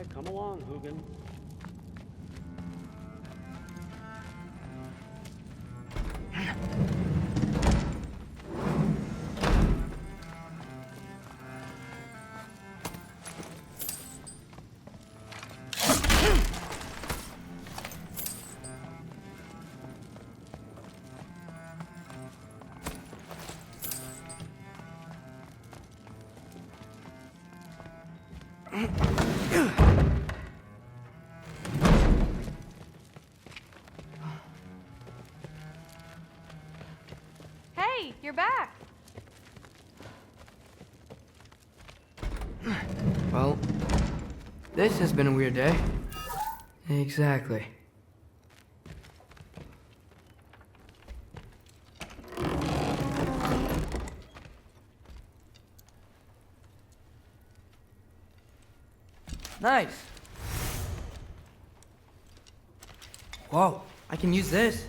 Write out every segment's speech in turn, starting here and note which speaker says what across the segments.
Speaker 1: Alright, come along, Hugin.
Speaker 2: Hey, you're back.
Speaker 3: Well, this has been a weird day. Exactly. Nice. Whoa, I can use this.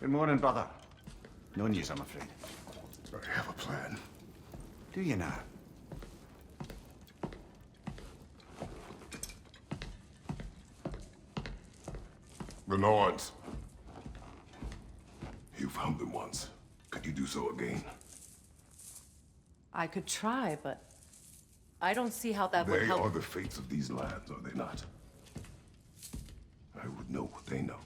Speaker 4: Good morning, brother. No news, I'm afraid.
Speaker 5: I have a plan.
Speaker 4: Do you now?
Speaker 5: The Norns. You found them once. Could you do so again?
Speaker 6: I could try, but I don't see how that would
Speaker 5: They
Speaker 6: help.
Speaker 5: are the fates of these lands, are they not? I would know what they know,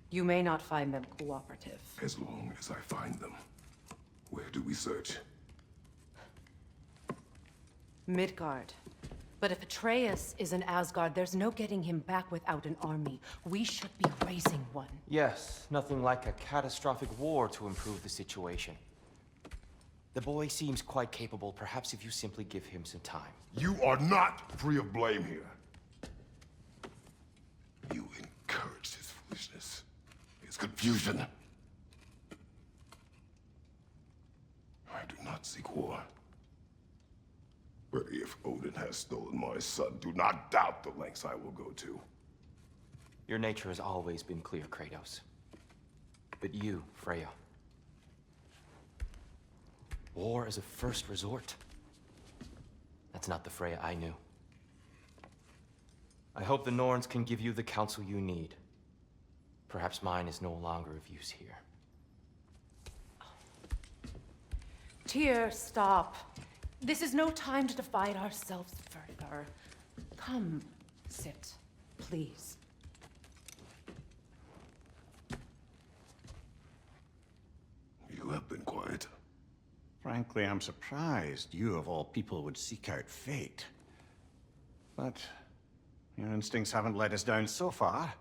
Speaker 6: You may not find them cooperative.
Speaker 5: as long as I find them. Where do we search?
Speaker 6: Midgard. But if Atreus is in Asgard, there's no getting him back without an army. We should be raising one.
Speaker 7: Yes, nothing like a catastrophic war to improve the situation. The boy seems quite capable. Perhaps if you simply give him some time.
Speaker 5: You are not free of blame here. You encouraged his foolishness, his confusion. I do not seek war. But if Odin has stolen my son, do not doubt the lengths I will go to.
Speaker 7: Your nature has always been clear, Kratos. But you, Freya. War as a first resort. That's not the Freya I knew. I hope the Norns can give you the counsel you need. Perhaps mine is no longer of use here.
Speaker 6: Tyr, stop. This is no time to divide ourselves further. Come, sit, please.
Speaker 5: You have been quiet.
Speaker 4: Frankly, I'm surprised you of all people would seek out fate. But your instincts haven't let us down so far.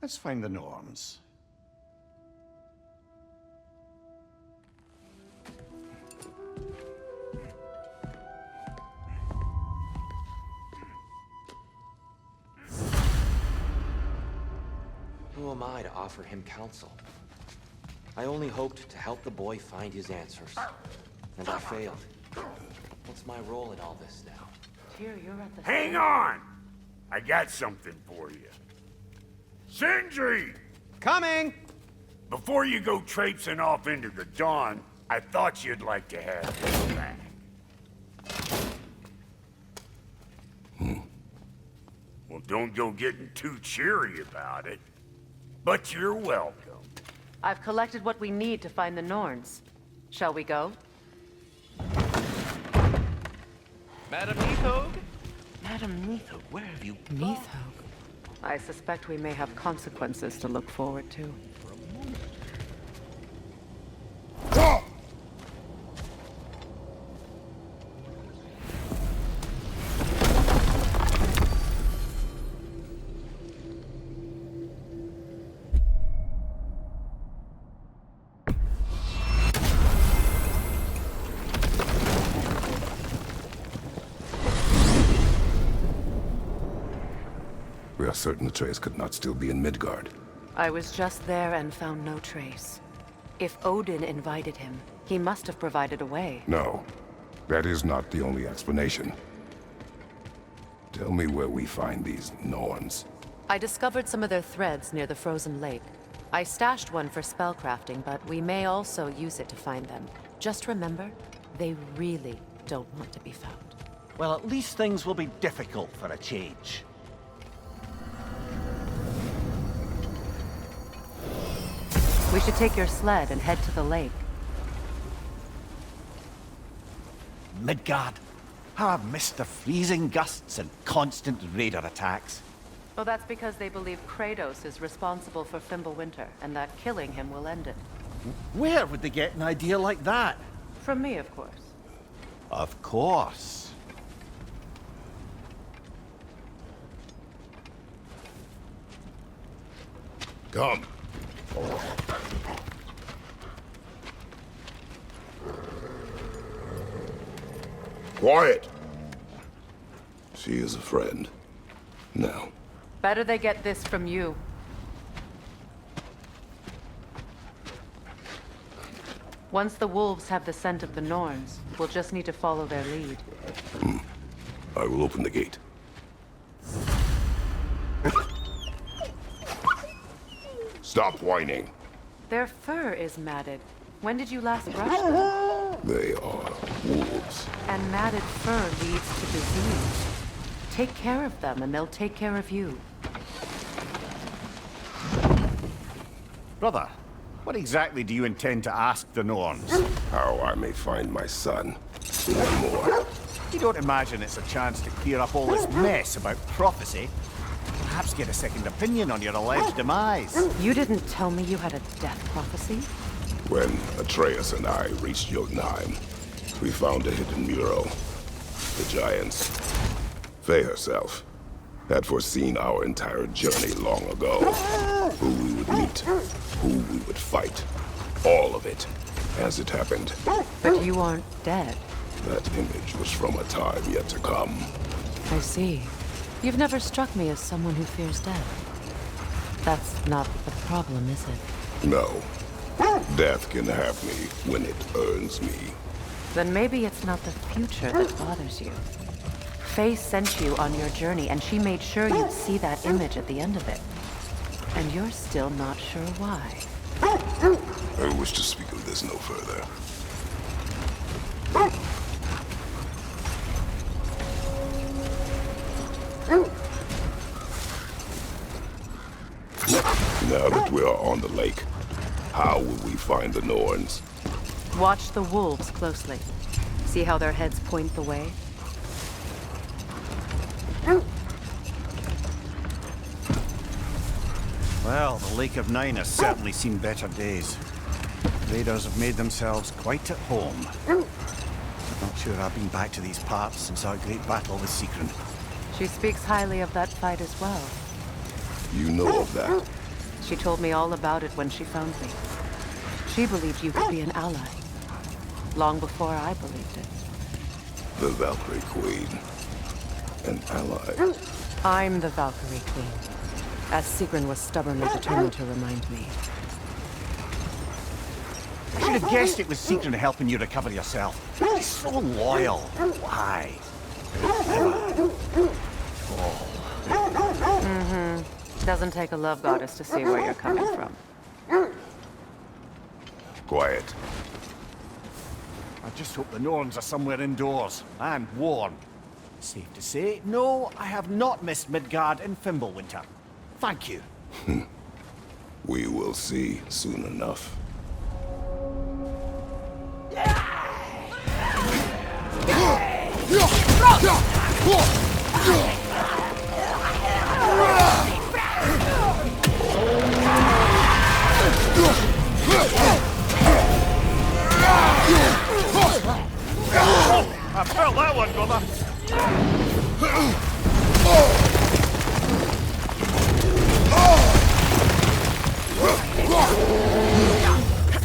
Speaker 4: Let's find the Norns.
Speaker 7: Who am I to offer him counsel? I only hoped to help the boy find his answers. And I failed. What's my role in all this now?
Speaker 6: Tyr, you're at the...
Speaker 1: Hang on! I got something for you. Sindri!
Speaker 8: Coming!
Speaker 1: Before you go traipsing off into the dawn, I thought you'd like to have this back. Well, don't go getting too cheery about it. But you're welcome.
Speaker 6: I've collected what we need to find the Norns. Shall we go?
Speaker 8: Madam Neathog?
Speaker 9: Madam Neathog, where have you...
Speaker 6: Neathog. I suspect we may have consequences to look forward to.
Speaker 5: We are certain Atreus could not still be in Midgard.
Speaker 6: I was just there and found no trace. If Odin invited him, he must have provided a way.
Speaker 5: No, that is not the only explanation. Tell me where we find these Norns.
Speaker 6: I discovered some of their threads near the frozen lake. I stashed one for spellcrafting, but we may also use it to find them. Just remember, they really don't want to be found.
Speaker 9: Well, at least things will be difficult for a change.
Speaker 6: We should take your sled and head to the lake.
Speaker 9: Midgard. How I've missed the freezing gusts and constant raider attacks.
Speaker 6: Well, that's because they believe Kratos is responsible for Fimbulwinter, and that killing him will end it.
Speaker 9: Where would they get an idea like that?
Speaker 6: From me, of course.
Speaker 9: Of course.
Speaker 5: Come. Quiet! She is a friend. Now.
Speaker 6: Better they get this from you. Once the wolves have the scent of the Norns, we'll just need to follow their lead.
Speaker 5: I will open the gate. Stop whining.
Speaker 6: Their fur is matted. When did you last brush them?
Speaker 5: They are wolves.
Speaker 6: And matted fur leads to disease. Take care of them, and they'll take care of you.
Speaker 4: Brother, what exactly do you intend to ask the Norns?
Speaker 5: How I may find my son. One more.
Speaker 4: You don't imagine it's a chance to clear up all this mess about prophecy? Perhaps get a second opinion on your alleged demise.
Speaker 6: You didn't tell me you had a death prophecy?
Speaker 5: When Atreus and I reached Jotunheim, we found a hidden mural. The giants, Faye herself, had foreseen our entire journey long ago. Who we would meet, who we would fight. All of it, as it happened.
Speaker 6: But you aren't dead.
Speaker 5: That image was from a time yet to come.
Speaker 6: I see. You've never struck me as someone who fears death. That's not the problem, is it?
Speaker 5: No. Death can have me when it earns me.
Speaker 6: Then maybe it's not the future that bothers you. Faye sent you on your journey, and she made sure you'd see that image at the end of it. And you're still not sure why.
Speaker 5: I wish to speak of this no further. Now that we are on the lake, how will we find the Norns?
Speaker 6: Watch the wolves closely. See how their heads point the way?
Speaker 4: Well, the Lake of Nine has certainly seen better days. Raiders have made themselves quite at home. Not sure I've been back to these parts since our great battle with Sigrun.
Speaker 6: She speaks highly of that fight as well.
Speaker 5: You know of that?
Speaker 6: She told me all about it when she found me. She believed you could be an ally. Long before I believed it.
Speaker 5: The Valkyrie Queen. An ally.
Speaker 6: I'm the Valkyrie Queen. as Sigrun was stubbornly determined to remind me.
Speaker 9: I should have guessed it was Sigrun helping you recover yourself. She's so loyal. Why?
Speaker 6: Doesn't take a love goddess to see where you're coming from.
Speaker 5: Quiet.
Speaker 9: I just hope the Norns are somewhere indoors, and warm. Safe to say, no, I have not missed Midgard in Fimbulwinter. Thank you.
Speaker 5: We will see soon enough.
Speaker 9: I felt that one, brother.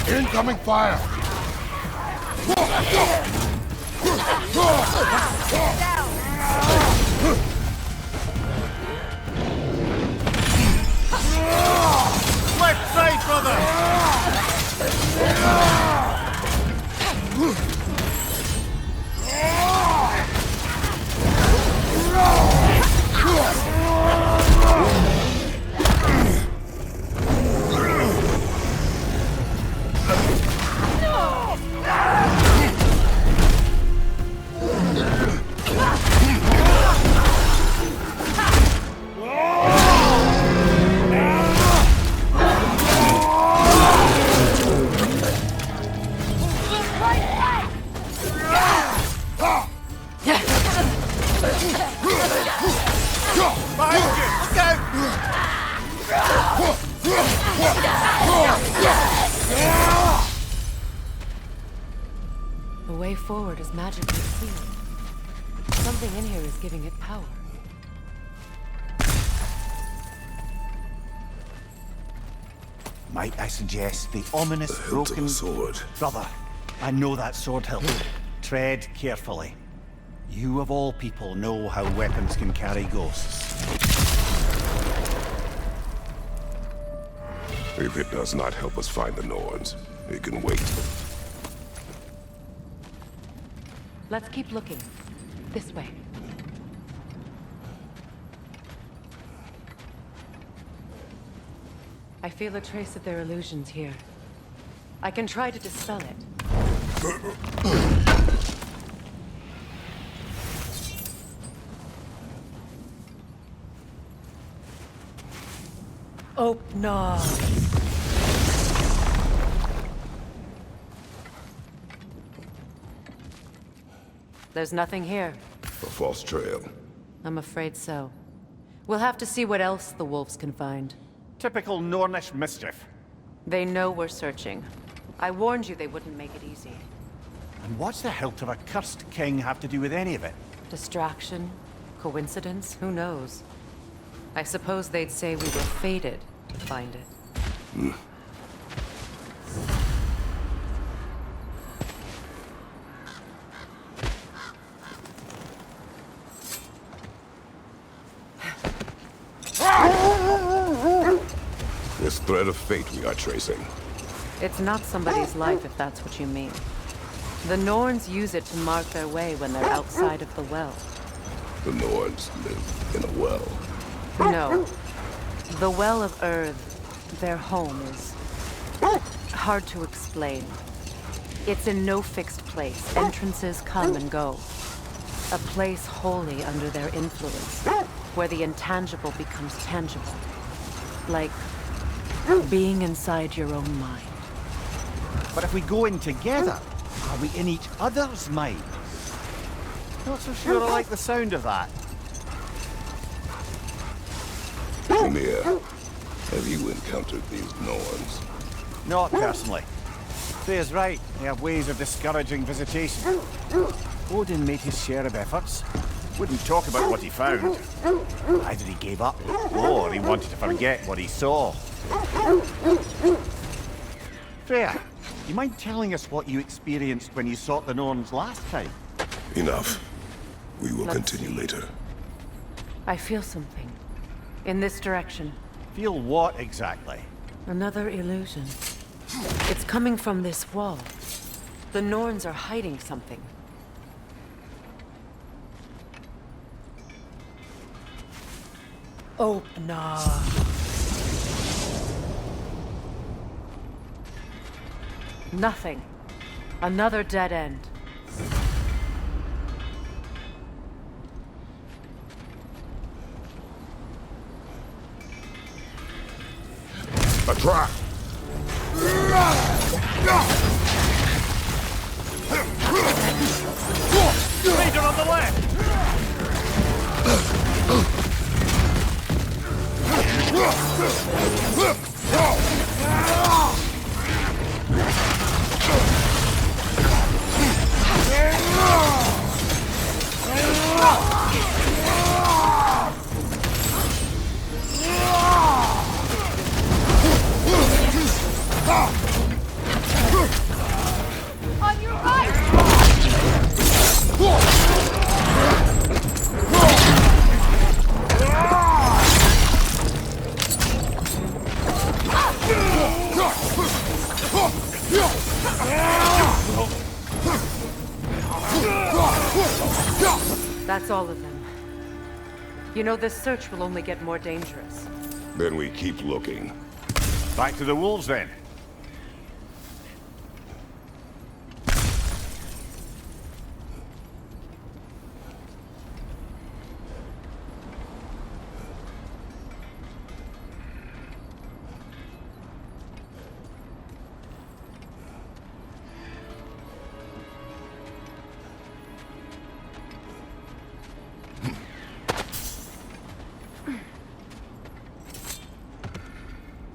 Speaker 5: Incoming fire!
Speaker 9: Left side, brother!
Speaker 6: The way forward is magically sealed. Something in here is giving it power.
Speaker 9: Might I suggest the ominous
Speaker 5: The hilt of
Speaker 9: broken
Speaker 5: a sword.
Speaker 9: Brother, I know that sword hilt. Tread carefully. You of all people know how weapons can carry ghosts.
Speaker 5: If it does not help us find the Norns, it can wait.
Speaker 6: Let's keep looking. This way. I feel a trace of their illusions here. I can try to dispel it. Oh, no. There's nothing here.
Speaker 5: A false trail.
Speaker 6: I'm afraid so. We'll have to see what else the wolves can find.
Speaker 9: Typical Nornish mischief.
Speaker 6: They know we're searching. I warned you they wouldn't make it easy.
Speaker 9: And what's the hilt of a cursed king have to do with any of it?
Speaker 6: Distraction? Coincidence? Who knows? I suppose they'd say we were fated to find it.
Speaker 5: This thread of fate we are tracing.
Speaker 6: It's not somebody's life, if that's what you mean. The Norns use it to mark their way when they're outside of the well.
Speaker 5: The Norns live in a well.
Speaker 6: No. The Well of Earth, their home, is hard to explain. It's in no fixed place. Entrances come and go. A place wholly under their influence, where the intangible becomes tangible. Like being inside your own mind.
Speaker 9: But if we go in together, are we in each other's mind? Not so sure I like the sound of that.
Speaker 5: Mia, have you encountered these Norns?
Speaker 9: Not personally. Freya's right. They have ways of discouraging visitation. Odin made his share of efforts. Wouldn't talk about what he found. Either he gave up, or he wanted to forget what he saw. Freya, you mind telling us what you experienced when you sought the Norns last time?
Speaker 5: Enough. We will
Speaker 6: Let's
Speaker 5: continue
Speaker 6: see.
Speaker 5: later.
Speaker 6: I feel something. In this direction.
Speaker 9: Feel what exactly?
Speaker 6: Another illusion. It's coming from this wall. The Norns are hiding something. Opener. Nothing. Another dead end.
Speaker 5: A trap!
Speaker 9: Raider on the left!
Speaker 2: On your right!
Speaker 6: That's all of them. You know, this search will only get more dangerous.
Speaker 5: Then we keep looking.
Speaker 9: Back to the wolves then.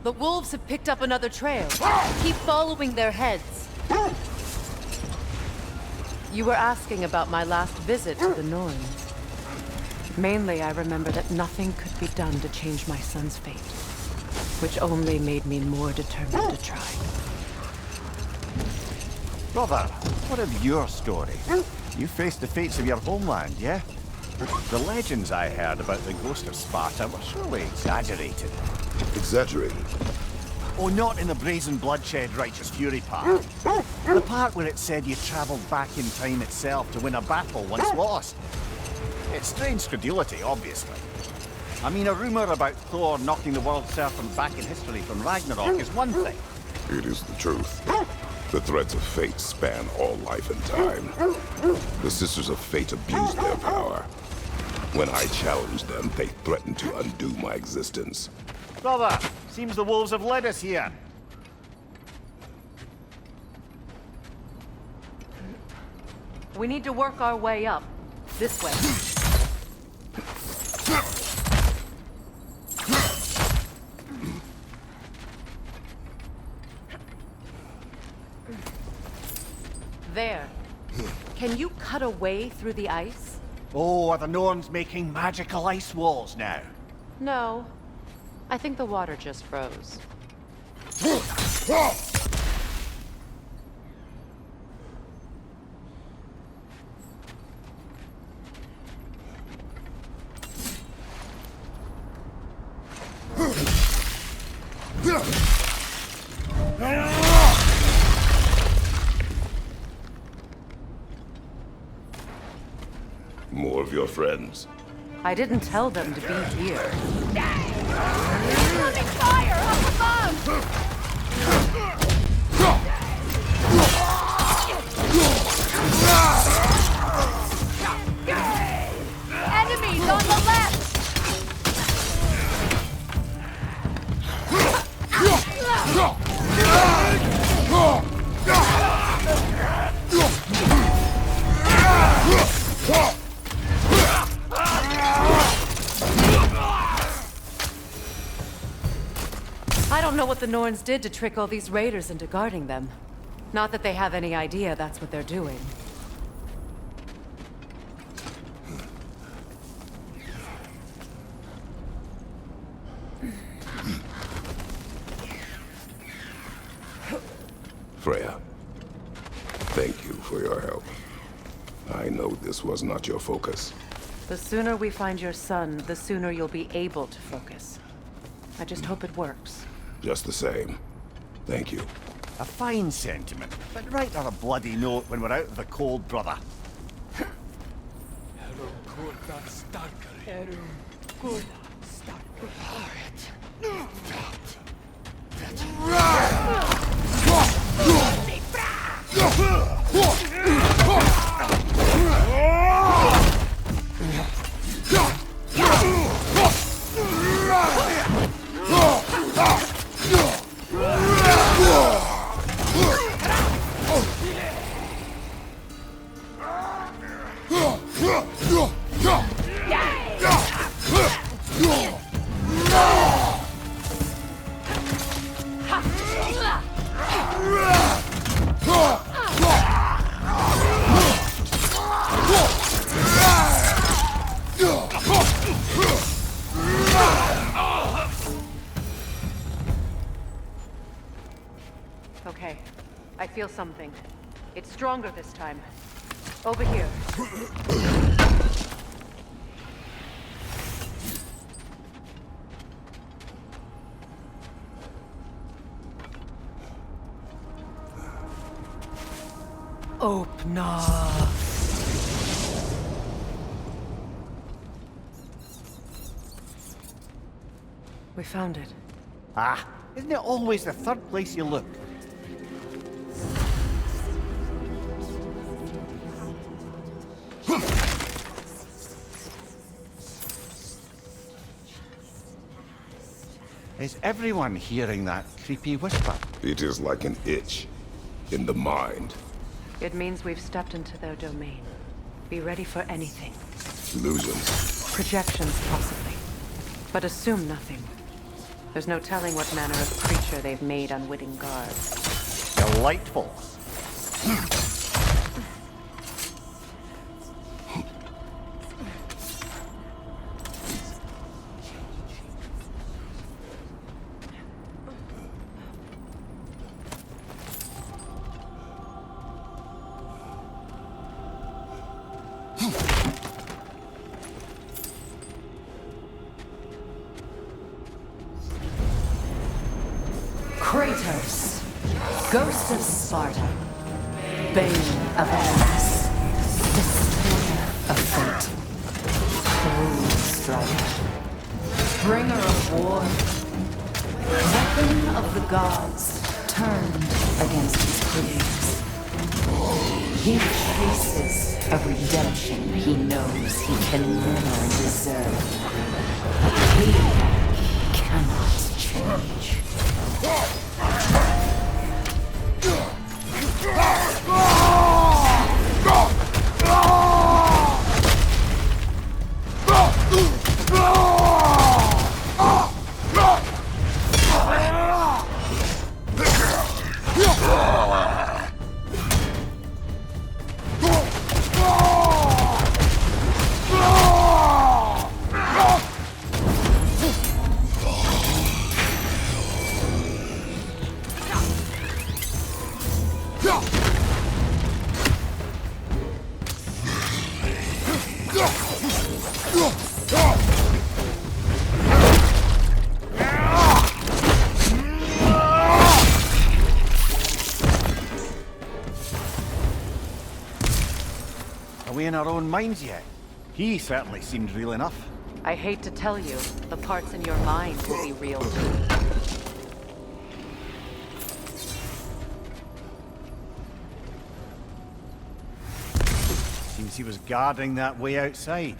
Speaker 6: The wolves have picked up another trail. Keep following their heads. You were asking about my last visit to the Norns. Mainly, I remember that nothing could be done to change my son's fate, which only made me more determined to try.
Speaker 9: Brother, what of your story? You faced the fates of your homeland, yeah? The legends I heard about the ghost of Sparta were surely exaggerated.
Speaker 5: Exaggerated?
Speaker 9: Oh, not in the brazen bloodshed righteous fury part. The part where it said you travelled back in time itself to win a battle once lost. It's strange credulity, obviously. I mean, a rumour about Thor knocking the world serpent back in history from Ragnarok is one thing.
Speaker 5: It is the truth. The threads of fate span all life and time. The Sisters of Fate abused their power. When I challenged them, they threatened to undo my existence.
Speaker 9: Brother, seems the wolves have led us here.
Speaker 6: We need to work our way up. This way. There. Can you cut a way through the ice?
Speaker 9: Oh, are the Norns making magical ice walls now?
Speaker 6: No. I think the water just froze.
Speaker 5: More of your friends.
Speaker 6: I didn't tell them to be here.
Speaker 2: Incoming fire up above! Enemies on the left!
Speaker 6: I don't know what the Norns did to trick all these raiders into guarding them. Not that they have any idea that's what they're doing.
Speaker 5: Freya, thank you for your help. I know this was not your focus.
Speaker 6: The sooner we find your son, the sooner you'll be able to focus. I just hope it works.
Speaker 5: Just the same. Thank you.
Speaker 9: A fine sentiment, but write her a bloody note when we're out of the cold, brother.
Speaker 6: Okay, I feel something. It's stronger this time. Over here. Open up. We found it.
Speaker 9: Ah, isn't it always the third place you look? Is everyone hearing that creepy whisper?
Speaker 5: It is like an itch in the mind.
Speaker 6: It means we've stepped into their domain. Be ready for anything.
Speaker 5: Illusions.
Speaker 6: Projections, possibly. But assume nothing. There's no telling what manner of creature they've made unwitting guards.
Speaker 9: Delightful.
Speaker 10: Kratos, Ghost of Sparta, Bane of Atlas, Destroyer of Fate, Cruel Strider, Bringer of War, Weapon of the Gods, turned against his creators. He faces a redemption he knows he can never deserve. He cannot change.
Speaker 9: Are we in our own minds yet? He certainly seemed real enough.
Speaker 6: I hate to tell you, the parts in your mind will be real too.
Speaker 9: Seems he was guarding that way outside.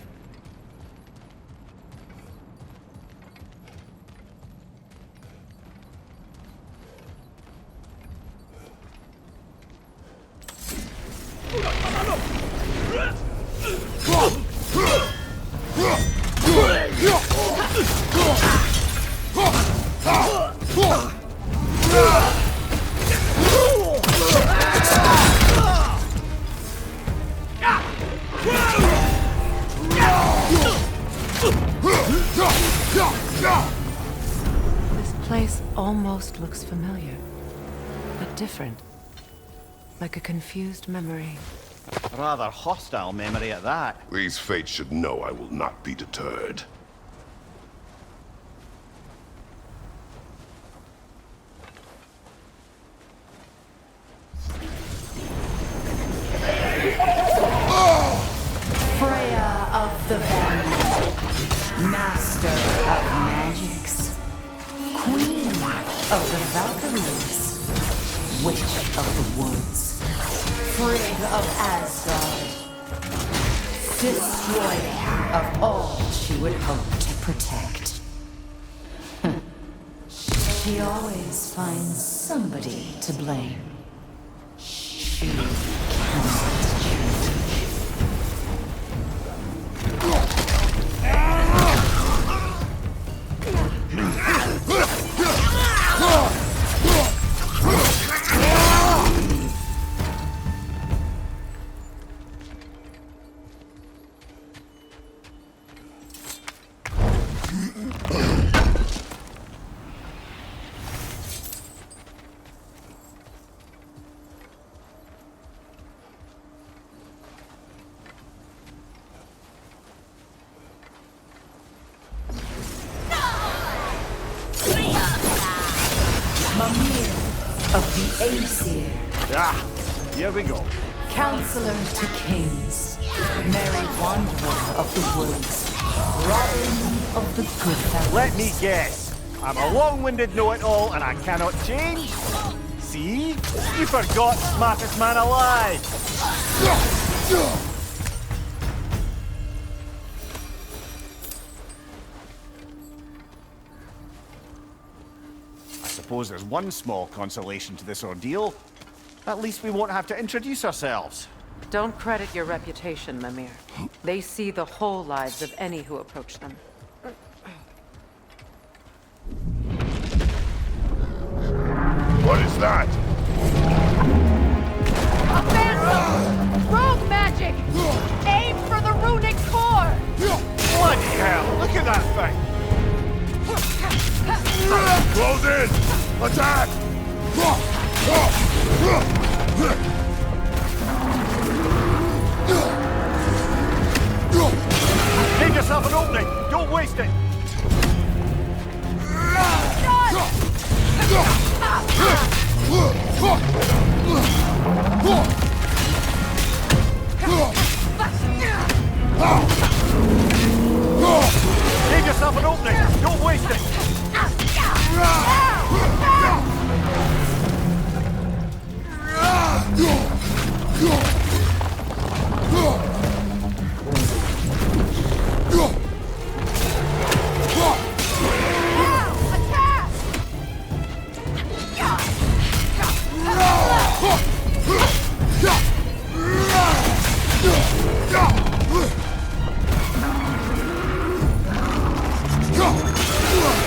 Speaker 6: This place almost looks familiar, but different. Like a confused memory.
Speaker 9: A rather hostile memory at that.
Speaker 5: These fates should know I will not be deterred.
Speaker 10: of the Valkyries, witch of the woods, Frigg of Asgard, destroyer of all she would hope to protect. She always finds somebody to blame. She cannot change. Of the Aesir,
Speaker 9: Here we go.
Speaker 10: Counselor to Kings, Merry Wanderer of the Woods, Robin of the Good Fellows.
Speaker 9: Let me guess. I'm a long-winded know-it-all and I cannot change? See? You forgot smartest man alive! I suppose there's one small consolation to this ordeal. At least we won't have to introduce ourselves.
Speaker 6: Don't credit your reputation, Mimir. They see the whole lives of any who approach them.
Speaker 5: What is that?
Speaker 2: A phantom! Rogue magic! Aim for the runic core!
Speaker 9: Bloody hell! Look at that thing!
Speaker 5: Close in! Attack!
Speaker 9: Make yourself an opening! Don't waste it! Make yourself an opening! Don't waste it!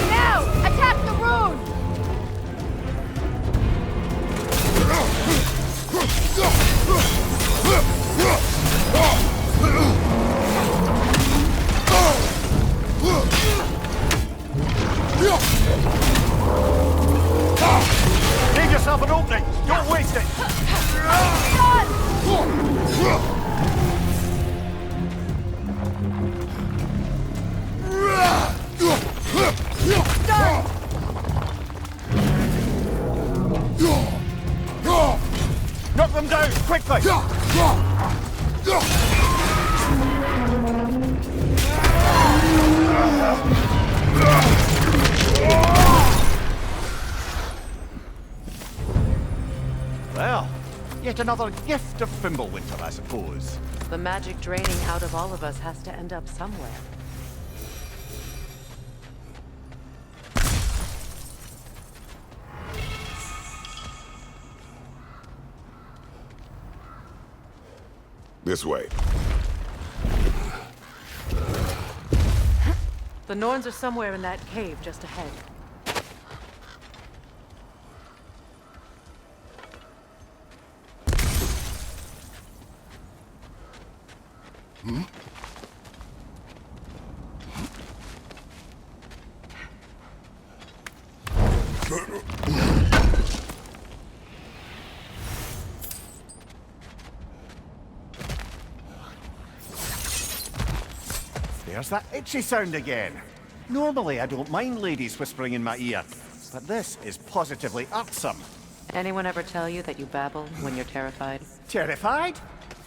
Speaker 2: Now! Attack the rune!
Speaker 9: Make yourself an opening! Don't waste it! Knock them down, quickly! Well, yet another gift of Fimbulwinter, I suppose.
Speaker 6: The magic draining out of all of us has to end up somewhere.
Speaker 5: This way.
Speaker 6: The Norns are somewhere in that cave just ahead.
Speaker 9: There's that itchy sound again. Normally I don't mind ladies whispering in my ear, but this is positively irksome.
Speaker 6: Anyone ever tell you that you babble when you're terrified?
Speaker 9: Terrified?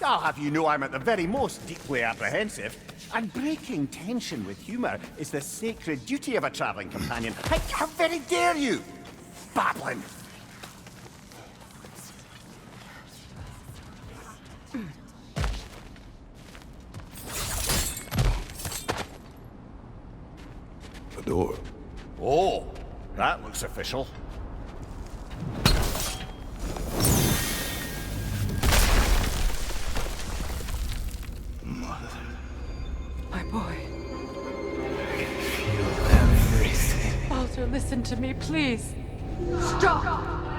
Speaker 9: I'll have you know I'm at the very most deeply apprehensive. And breaking tension with humour is the sacred duty of a travelling companion. How very dare you! babbling?
Speaker 5: The door.
Speaker 9: Oh, that looks official.
Speaker 10: My boy.
Speaker 2: Baldur, listen to me, please. Stop!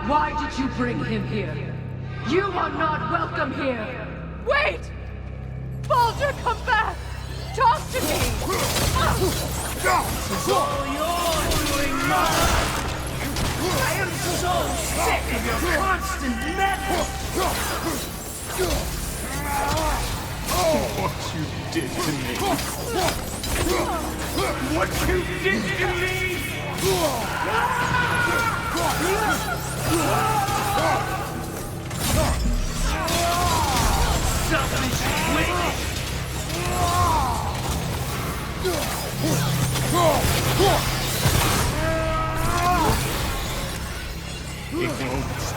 Speaker 2: Why did you bring him here? You are not welcome here! Wait! Baldur, come back! Talk to me!
Speaker 11: It's all you're doing, Mother! I am so sick of your constant meddling!
Speaker 1: What you did to me! What you did to me!
Speaker 11: Selfish witch!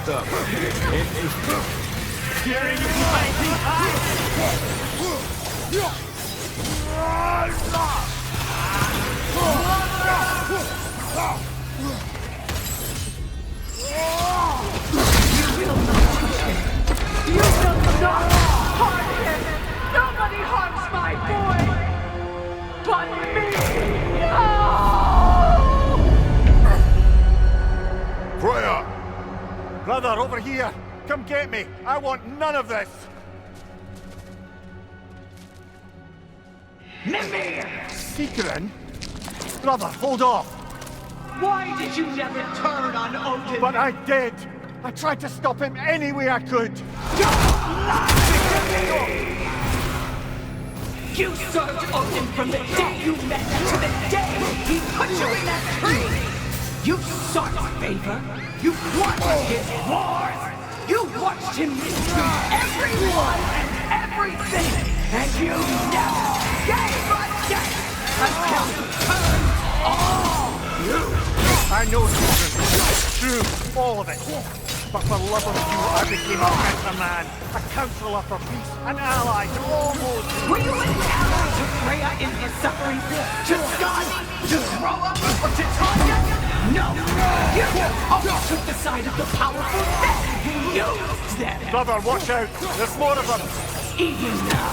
Speaker 1: Stop.
Speaker 11: Scaring you fighting
Speaker 2: You will not harm him! Nobody harms my boy! But me! No!
Speaker 5: Freya!
Speaker 9: Brother, over here! Come get me! I want none of this!
Speaker 11: Mimir!
Speaker 9: Secret? Brother, hold off!
Speaker 11: Why did you never turn on Odin?
Speaker 9: But I did! I tried to stop him any way I could!
Speaker 11: You served Odin from the day you met to the day he put you in that tree! You sought his favor, you won his wars, you watched him mistreat everyone and everything, and you never gave a damn until you turned all you.
Speaker 9: I know it's true, all of it. But for love of you, I became a better man, a counselor for peace, an ally to almost...
Speaker 11: Were you an ally to Freya in her suffering? To Skadi? To Groa? Or to Tanya? No! You always took the side of the powerful, then you used them!
Speaker 9: Brother, watch out! There's more of them!
Speaker 11: Even now,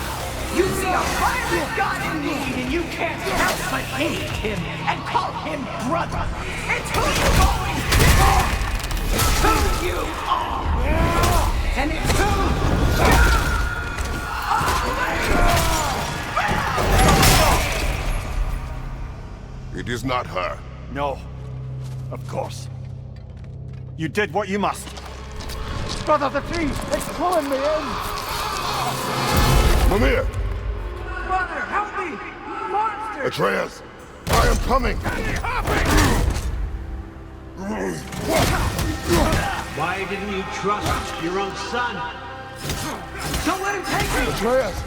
Speaker 11: you see a violent god in need and you can't help but hate him and call him brother! It's who you've always been! It's who you are! And it's who you
Speaker 5: are! It is not her.
Speaker 9: No. Of course. You did what you must. Brother, the tree! It's pulling me in!
Speaker 5: Mimir!
Speaker 11: Brother, help me! Monster!
Speaker 5: Atreus! I am coming!
Speaker 11: Why didn't you trust your own son? Don't let him take me!
Speaker 5: Atreus!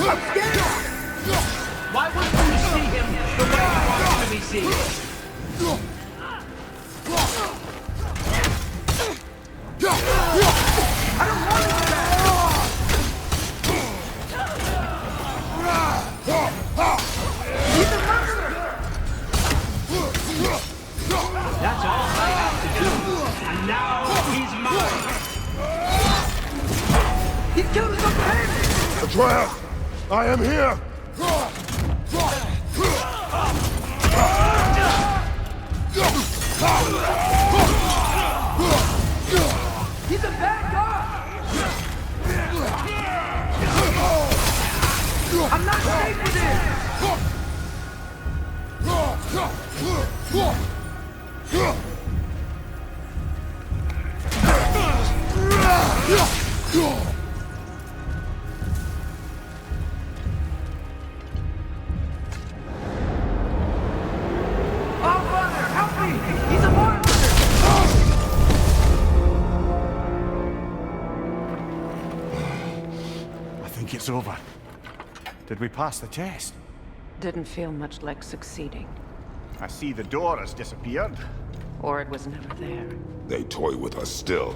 Speaker 11: I'm scared! Why wouldn't you see him the way I want to be seen? I don't want to do that! He's a murderer! That's all I have to do. And now he's mine. He killed his own parents!
Speaker 5: Atreus! I am here!
Speaker 11: He's a bad guy! I'm not safe with him!
Speaker 9: It's over. Did we pass the test?
Speaker 6: Didn't feel much like succeeding.
Speaker 9: I see the door has disappeared.
Speaker 6: Or it was never there.
Speaker 5: They toy with us still.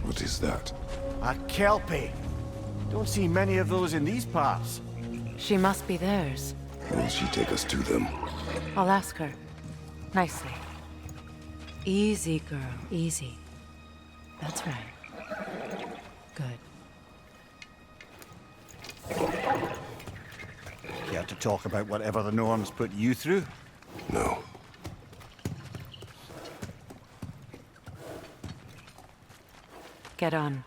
Speaker 5: What is that?
Speaker 9: A Kelpie. Don't see many of those in these parts.
Speaker 6: She must be theirs.
Speaker 5: Will she take us to them?
Speaker 6: I'll ask her. Nicely. Easy, girl. Easy. That's right. Good.
Speaker 9: Care to talk about whatever the Norns put you through?
Speaker 5: No.
Speaker 6: Get on.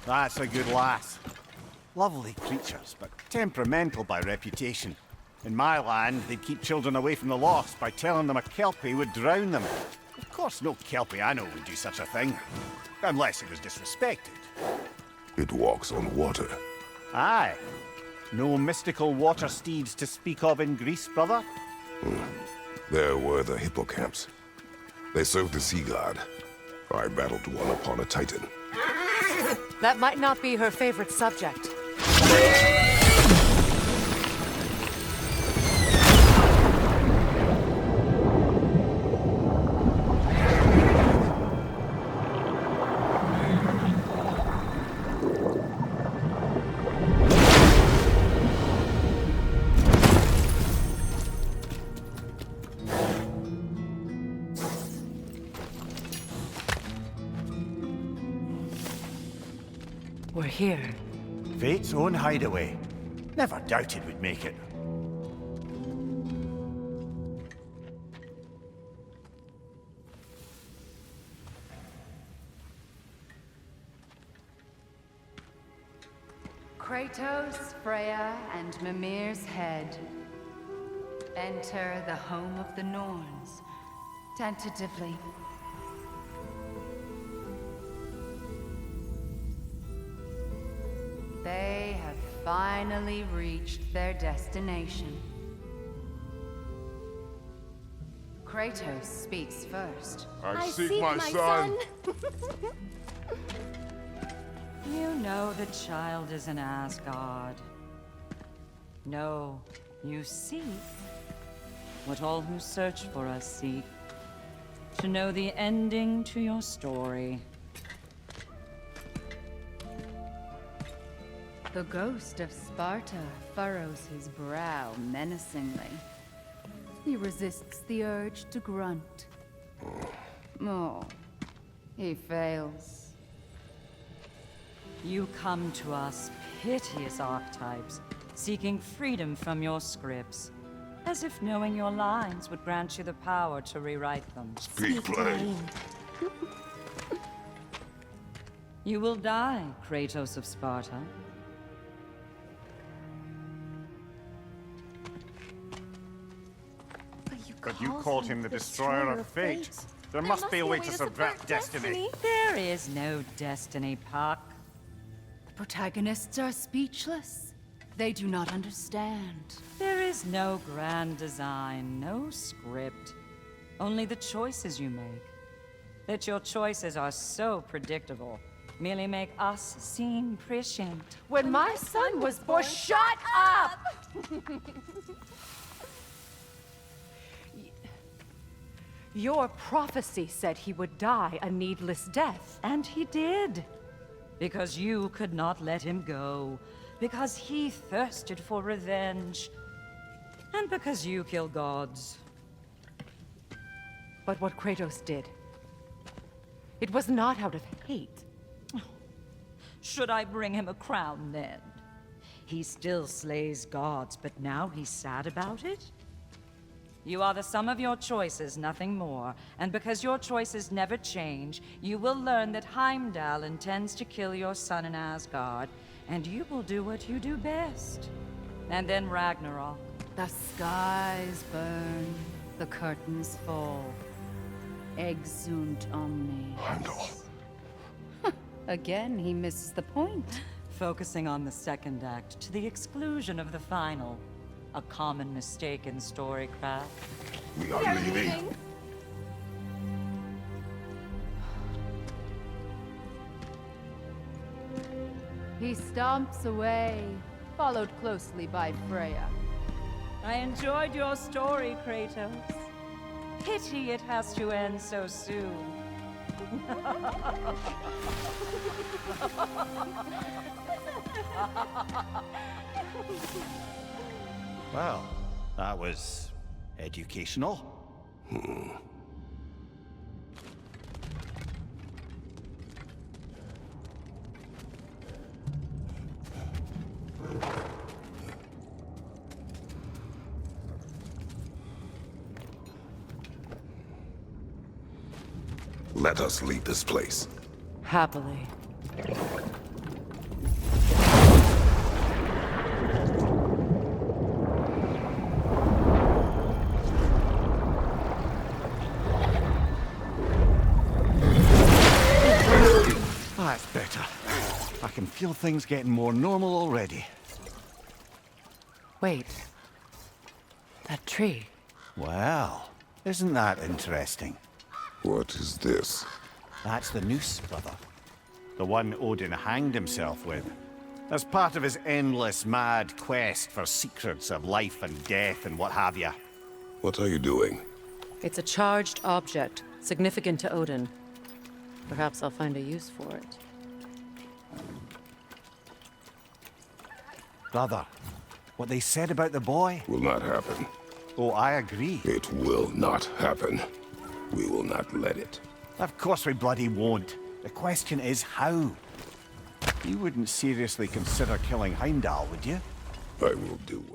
Speaker 9: That's a good lass. Lovely creatures, but temperamental by reputation. In my land, they'd keep children away from the lost by telling them a Kelpie would drown them. Of course, no Kelpie I know would do such a thing. Unless it was disrespected.
Speaker 5: It walks on water.
Speaker 9: Aye. No mystical water steeds to speak of in Greece, brother?
Speaker 5: There were the hippocamps. They served the sea god. I battled one upon a titan.
Speaker 6: That might not be her favorite subject. We're here.
Speaker 9: Fate's own hideaway. Never doubted we'd make it.
Speaker 2: Kratos, Freya, and Mimir's head. Enter the home of the Norns. Tentatively. They have finally reached their destination. Kratos speaks first.
Speaker 5: I seek my son.
Speaker 10: You know the child is in Asgard. No, you seek what all who search for us seek. To know the ending to your story.
Speaker 2: The ghost of Sparta furrows his brow menacingly. He resists the urge to grunt. Oh, he fails.
Speaker 10: You come to us, piteous archetypes, seeking freedom from your scripts. As if knowing your lines would grant you the power to rewrite them.
Speaker 5: Speak plain.
Speaker 10: You will die, Kratos of Sparta.
Speaker 9: But you called him the destroyer of fate. There must be a way to subvert destiny.
Speaker 10: There is no destiny, Puck.
Speaker 2: The protagonists are speechless. They do not understand.
Speaker 10: There is no grand design, no script. Only the choices you make. That your choices are so predictable merely make us seem prescient.
Speaker 2: When my son was born, shut up! Your prophecy said he would die a needless death.
Speaker 10: And he did. Because you could not let him go. Because he thirsted for revenge. And because you kill gods.
Speaker 2: But what Kratos did, it was not out of hate.
Speaker 10: Should I bring him a crown then? He still slays gods, but now he's sad about it? You are the sum of your choices, nothing more. And because your choices never change, you will learn that Heimdall intends to kill your son in Asgard, and you will do what you do best. And then Ragnarok.
Speaker 2: The skies burn, the curtains fall. Exunt omnes.
Speaker 5: Heimdall.
Speaker 2: Again, he misses the point.
Speaker 10: Focusing on the second act to the exclusion of the final. A common mistake in storycraft.
Speaker 5: We are leaving.
Speaker 2: He stomps away, followed closely by Freya.
Speaker 10: I enjoyed your story, Kratos. Pity it has to end so soon.
Speaker 9: Well, that was educational.
Speaker 5: Let us leave this place.
Speaker 6: Happily.
Speaker 9: That's better. I can feel things getting more normal already.
Speaker 6: Wait. That tree.
Speaker 9: Well, isn't that interesting?
Speaker 5: What is this?
Speaker 9: That's the noose, brother. The one Odin hanged himself with. As part of his endless, mad quest for secrets of life and death and what have you.
Speaker 5: What are you doing?
Speaker 6: It's a charged object, significant to Odin. Perhaps I'll find a use for it.
Speaker 9: Brother, what they said about the boy?
Speaker 5: Will not happen.
Speaker 9: Oh, I agree.
Speaker 5: It will not happen. We will not let it.
Speaker 9: Of course we bloody won't. The question is how. You wouldn't seriously consider killing Heimdall, would you?
Speaker 5: I will do it.